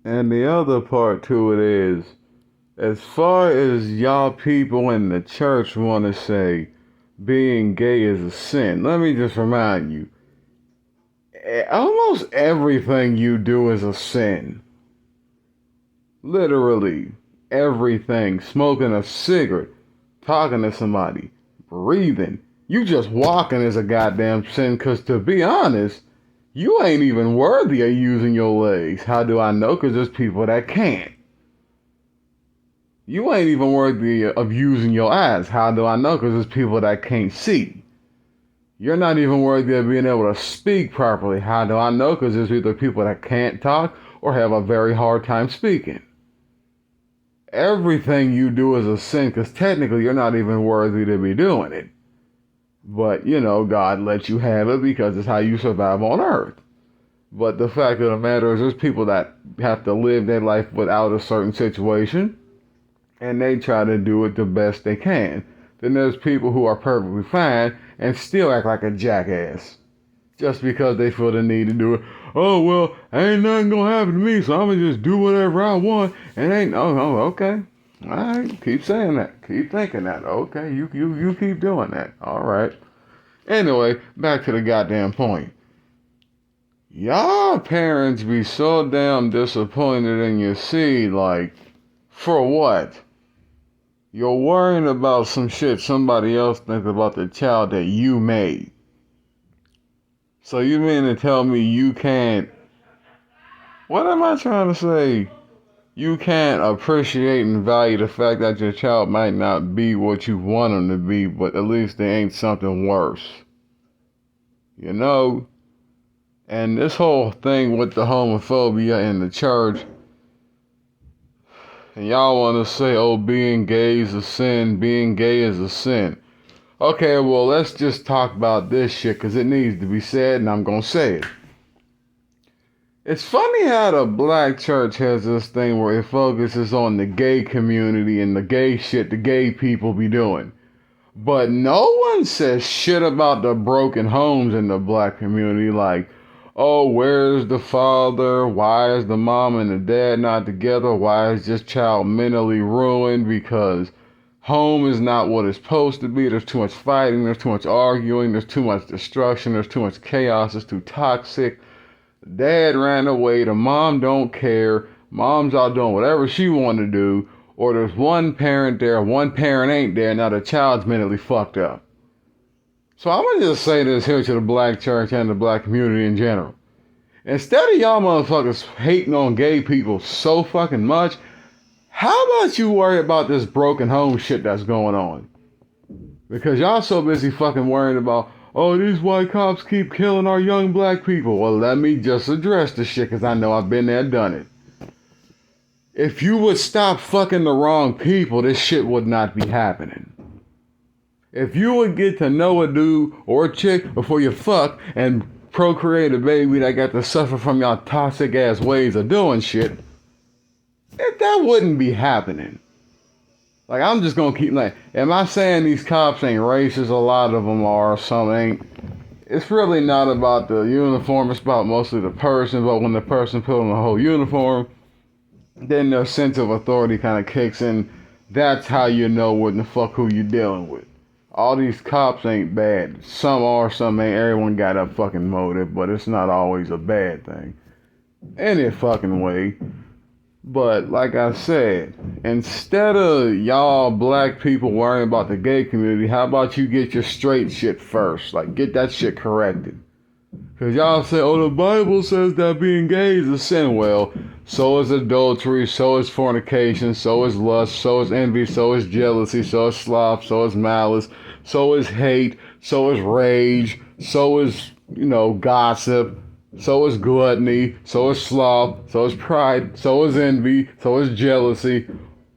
And the other part to it is, as far as y'all people in the church want to say being gay is a sin, let me just remind you, almost everything you do is a sin. Literally everything. Smoking a cigarette, talking to somebody, breathing. You just walking is a goddamn sin, because to be honest, you ain't even worthy of using your legs. How do I know? Because there's people that can't. You ain't even worthy of using your eyes. How do I know? Because there's people that can't see. You're not even worthy of being able to speak properly. How do I know? Because there's either people that can't talk or have a very hard time speaking. Everything you do is a sin, because technically you're not even worthy to be doing it. But, God lets you have it because it's how you survive on earth. But the fact of the matter is, there's people that have to live their life without a certain situation, and they try to do it the best they can. Then there's people who are perfectly fine and still act like a jackass just because they feel the need to do it. Oh, well, ain't nothing gonna happen to me, so I'm gonna just do whatever I want. And ain't, okay. All right, keep saying that. Keep thinking that. Okay, you keep doing that. All right. Anyway, back to the goddamn point. Y'all parents be so damn disappointed in your seed, like, for what? You're worrying about some shit somebody else thinks about the child that you made. So you mean to tell me you can't... What am I trying to say? You can't appreciate and value the fact that your child might not be what you want them to be, but at least they ain't something worse. You know? And this whole thing with the homophobia in the church, and y'all want to say, oh, being gay is a sin, being gay is a sin. Okay, well, let's just talk about this shit, because it needs to be said, and I'm going to say it. It's funny how the black church has this thing where it focuses on the gay community and the gay shit the gay people be doing. But no one says shit about the broken homes in the black community, like, oh, where's the father? Why is the mom and the dad not together? Why is this child mentally ruined? Because home is not what it's supposed to be. There's too much fighting, there's too much arguing, there's too much destruction, there's too much chaos, it's too toxic. Dad ran away, the mom don't care, mom's out doing whatever she want to do, or there's one parent there, one parent ain't there, now the child's mentally fucked up. So I'm gonna just say this here to the black church and the black community in general. Instead of y'all motherfuckers hating on gay people so fucking much, how about you worry about this broken home shit that's going on? Because y'all so busy fucking worrying about, oh, these white cops keep killing our young black people. Well, let me just address the shit, because I know I've been there, done it. If you would stop fucking the wrong people, this shit would not be happening. If you would get to know a dude or a chick before you fuck and procreate a baby that got to suffer from y'all toxic ass ways of doing shit, that wouldn't be happening. Like, I'm just gonna keep, like, am I saying these cops ain't racist? A lot of them are, some ain't. It's really not about the uniform, it's about mostly the person, but when the person put on the whole uniform, then their sense of authority kind of kicks in. That's how you know what the fuck who you dealing with. All these cops ain't bad. Some are, some ain't. Everyone got a fucking motive, but it's not always a bad thing. Any fucking way. But like I said, instead of y'all black people worrying about the gay community, how about you get your straight shit first? Like, get that shit corrected. Because y'all say, oh, the Bible says that being gay is a sin. Well, so is adultery, so is fornication, so is lust, so is envy, so is jealousy, so is sloth, so is malice, so is hate, so is rage, so is, gossip, so is gluttony, so is sloth, so is pride, so is envy, so is jealousy.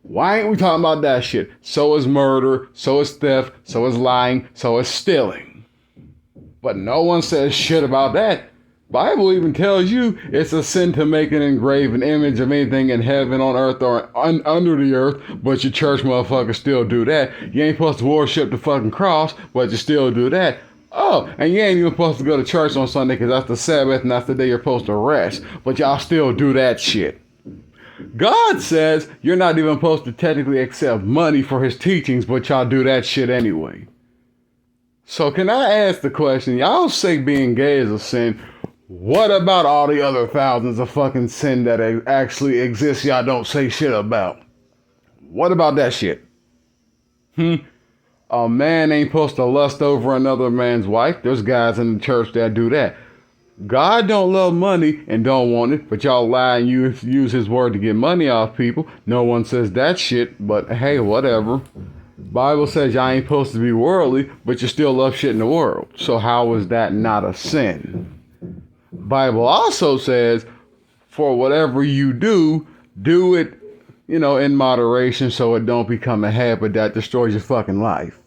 Why ain't we talking about that shit? So is murder, so is theft, so is lying, so is stealing. But no one says shit about that. Bible even tells you it's a sin to make an engraven image of anything in heaven, on earth, or under the earth, but your church motherfuckers still do that. You ain't supposed to worship the fucking cross, but you still do that. Oh, and you ain't even supposed to go to church on Sunday because that's the Sabbath and that's the day you're supposed to rest. But y'all still do that shit. God says you're not even supposed to technically accept money for his teachings, but y'all do that shit anyway. So can I ask the question, y'all say being gay is a sin. What about all the other thousands of fucking sin that actually exist y'all don't say shit about? What about that shit? A man ain't supposed to lust over another man's wife. There's guys in the church that do that. God don't love money and don't want it, but y'all lie and use his word to get money off people. No one says that shit, but hey, whatever. Bible says y'all ain't supposed to be worldly, but you still love shit in the world. So how is that not a sin? Bible also says, for whatever you do it, in moderation so it don't become a habit that destroys your fucking life.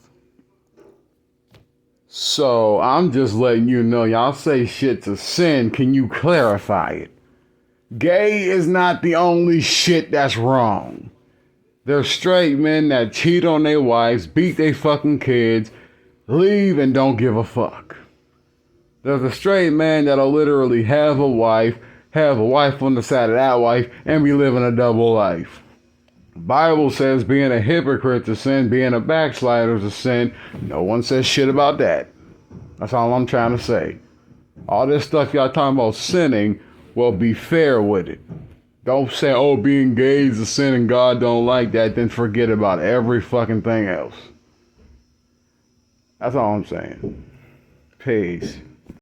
So I'm just letting you know, y'all say shit's a sin. Can you clarify it? Gay is not the only shit that's wrong. There's straight men that cheat on their wives, beat their fucking kids, leave and don't give a fuck. There's a straight man that'll literally have a wife on the side of that wife, and be living a double life. Bible says being a hypocrite's a sin, being a backslider's a sin. No one says shit about that. That's all I'm trying to say. All this stuff y'all talking about sinning, well, be fair with it. Don't say, oh, being gay is a sin and God don't like that, then forget about every fucking thing else. That's all I'm saying. Peace.